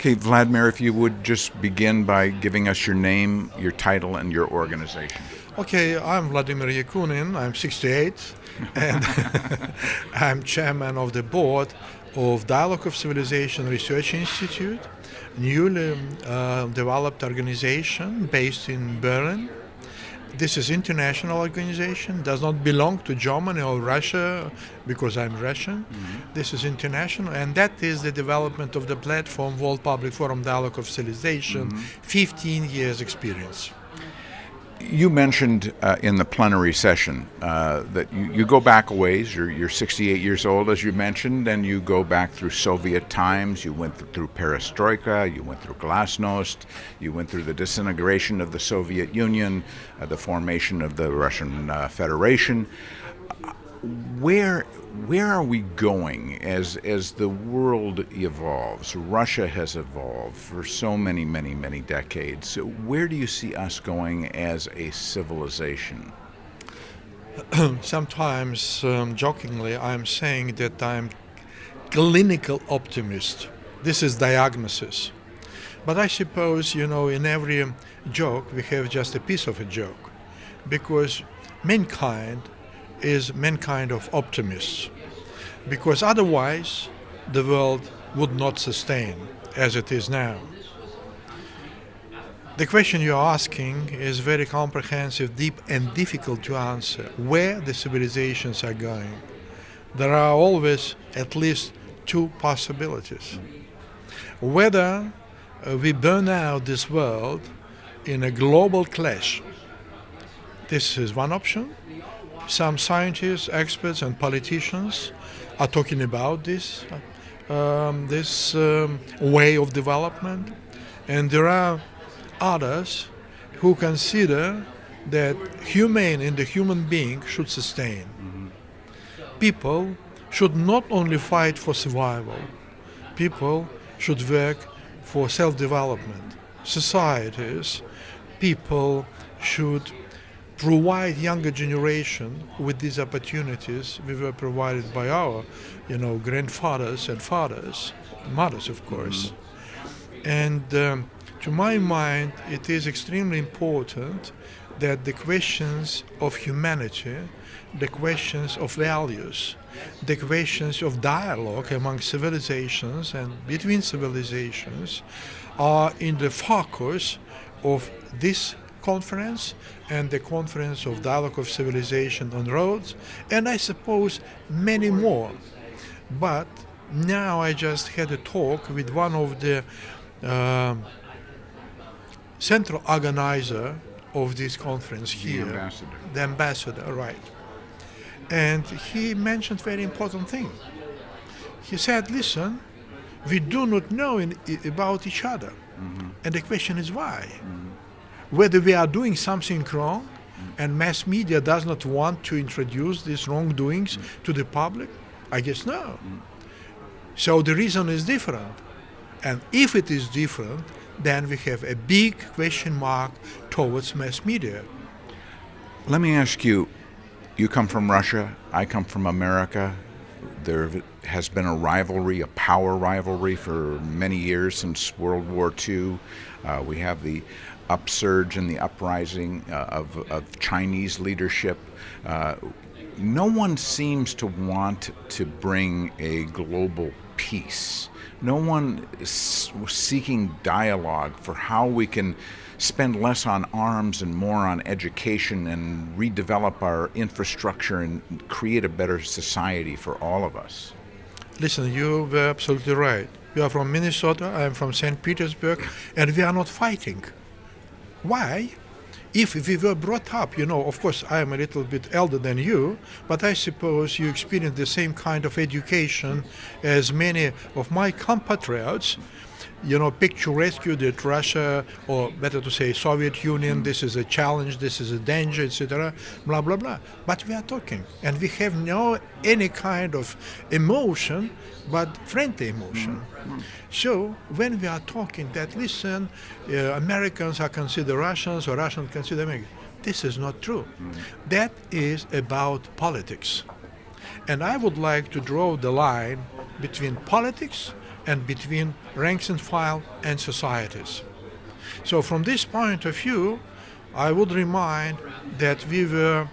Okay, Vladimir, if you would just begin by giving us your name, your title, and your organization. Okay, I'm Vladimir Yakunin. I'm 68, and I'm chairman of the board of Dialogue of Civilization Research Institute, newly developed organization based in Berlin. This is international organization, does not belong to Germany or Russia because I'm Russian. This is international, and that is the development of the platform World Public Forum Dialogue of Civilization, 15 years experience. You mentioned in the plenary session that you go back a ways. You're 68 years old, as you mentioned, and you go back through Soviet times. You went through perestroika, you went through glasnost, you went through the disintegration of the Soviet Union, the formation of the Russian Federation. Where are we going as the world evolves? Russia has evolved for so many decades. Where do you see us going as a civilization? Sometimes, jokingly, I'm saying that I'm clinical optimist. This is diagnosis. But I suppose, in every joke we have just a piece of a joke, because mankind is mankind of optimists, because otherwise the world would not sustain as it is now. The question you're asking is very comprehensive, deep, and difficult to answer. Where the civilizations are going? There are always at least two possibilities. Whether we burn out this world in a global clash. This is one option. Some scientists, experts, and politicians are talking about this way of development, and there are others who consider that the human being should sustain. People should not only fight for survival. People should work for self-development. Societies, people should provide younger generation with these opportunities we were provided by our, grandfathers and fathers, mothers, of course. And to my mind, it is extremely important that the questions of humanity, the questions of values, the questions of dialogue among civilizations and between civilizations are in the focus of this conference and the conference of Dialogue of Civilization on Roads, and I suppose many more. But now I just had a talk with one of the central organizer of this conference here. The ambassador, right. And he mentioned very important thing. He said, listen, we do not know about each other. And the question is why? Whether we are doing something wrong and mass media does not want to introduce these wrongdoings to the public, I guess no. So the reason is different. And if it is different, then we have a big question mark towards mass media. Let me ask you, you come from Russia, I come from America. There has been a rivalry, a power rivalry for many years since World War II. We have the upsurge and the uprising of Chinese leadership. No one seems to want to bring a global peace. No one is seeking dialogue for how we can spend less on arms and more on education and redevelop our infrastructure and create a better society for all of us. Listen, you were absolutely right. You are from Minnesota, I am from St. Petersburg, and we are not fighting. Why? If we were brought up, of course I am a little bit elder than you, but I suppose you experienced the same kind of education as many of my compatriots. Picturesque that Russia, or better to say Soviet Union, this is a challenge, this is a danger, etc., blah, blah, blah. But we are talking, and we have no any kind of emotion, but friendly emotion. So when we are talking that, listen, Americans are considered Russians or Russians consider Americans, this is not true. That is about politics. And I would like to draw the line between politics and between ranks and file and societies. So from this point of view, I would remind that we were,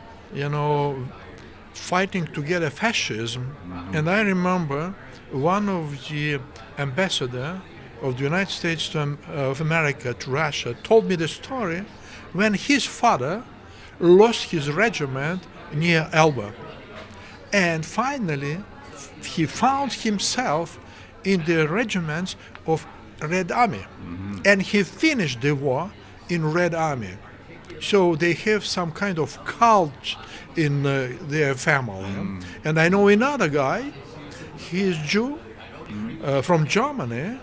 fighting together fascism. And I remember one of the ambassador of the United States of America to Russia told me the story when his father lost his regiment near Elba. And finally, he found himself in the regiments of Red Army. And he finished the war in Red Army. So they have some kind of cult in their family. And I know another guy, he is Jew from Germany,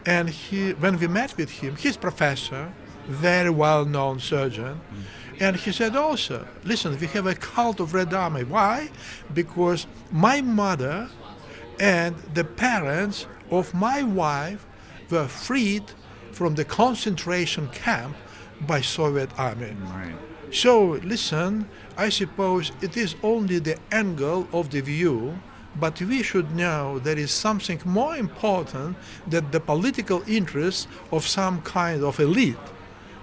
and when we met with him, he's professor, very well-known surgeon, and he said also, listen, we have a cult of Red Army. Why? Because my mother and the parents of my wife were freed from the concentration camp by Soviet army. Right. So listen, I suppose it is only the angle of the view, but we should know there is something more important than the political interest of some kind of elite.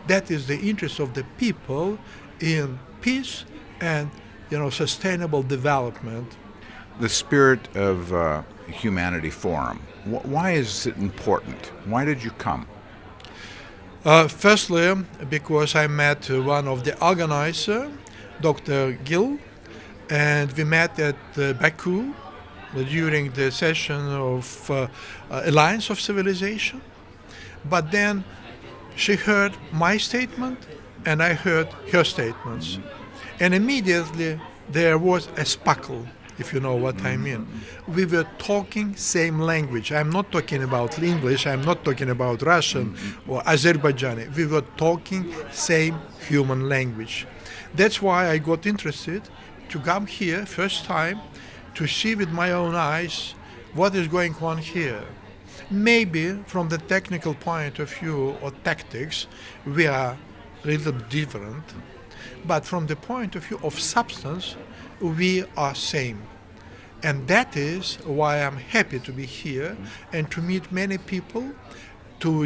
That is the interest of the people in peace and sustainable development. The Spirit of Humanity Forum, why is it important? Why did you come? Firstly, because I met one of the organizers, Dr. Gill, and we met at Baku during the session of Alliance of Civilization. But then she heard my statement and I heard her statements. And immediately there was a sparkle, if you know what I mean. We were talking same language. I'm not talking about English, I'm not talking about Russian or Azerbaijani. We were talking same human language. That's why I got interested to come here first time to see with my own eyes what is going on here. Maybe from the technical point of view or tactics, we are a little different, but from the point of view of substance, we are same. And that is why I'm happy to be here and to meet many people, to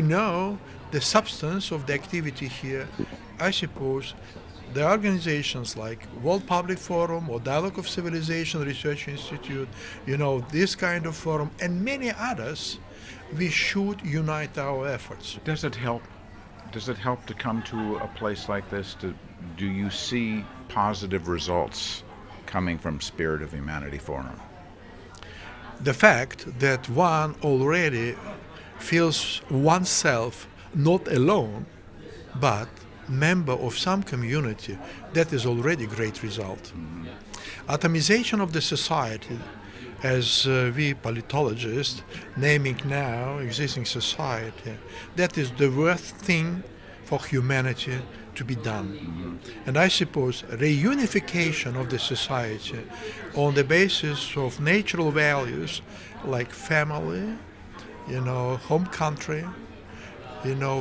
know the substance of the activity here. I suppose the organizations like World Public Forum or Dialogue of Civilization Research Institute, this kind of forum, and many others, we should unite our efforts. Does it help? Does it help to come to a place like this? Do you see positive results coming from Spirit of Humanity Forum? The fact that one already feels oneself not alone, but member of some community, that is already a great result. Atomization of the society, as we politologists naming now existing society, that is the worst thing for humanity to be done. And I suppose reunification of the society on the basis of natural values like family, home country,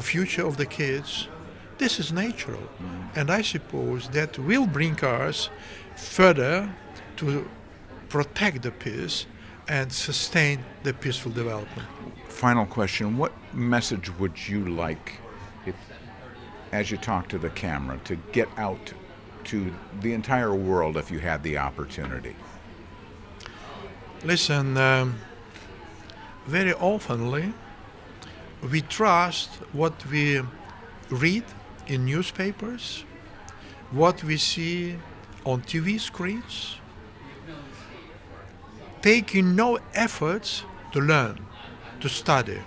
future of the kids, this is natural. And I suppose that will bring us further to protect the peace and sustain the peaceful development. Final question, what message would you like, as you talk to the camera, to get out to the entire world if you had the opportunity? Listen, very oftenly we trust what we read in newspapers, what we see on TV screens, taking no efforts to learn, to study.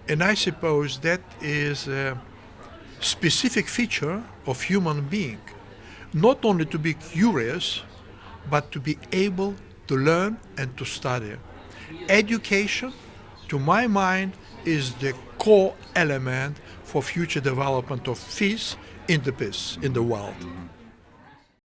And I suppose that is a specific feature of human being, not only to be curious, but to be able to learn and to study. Education, to my mind, is the core element for future development of peace in the world.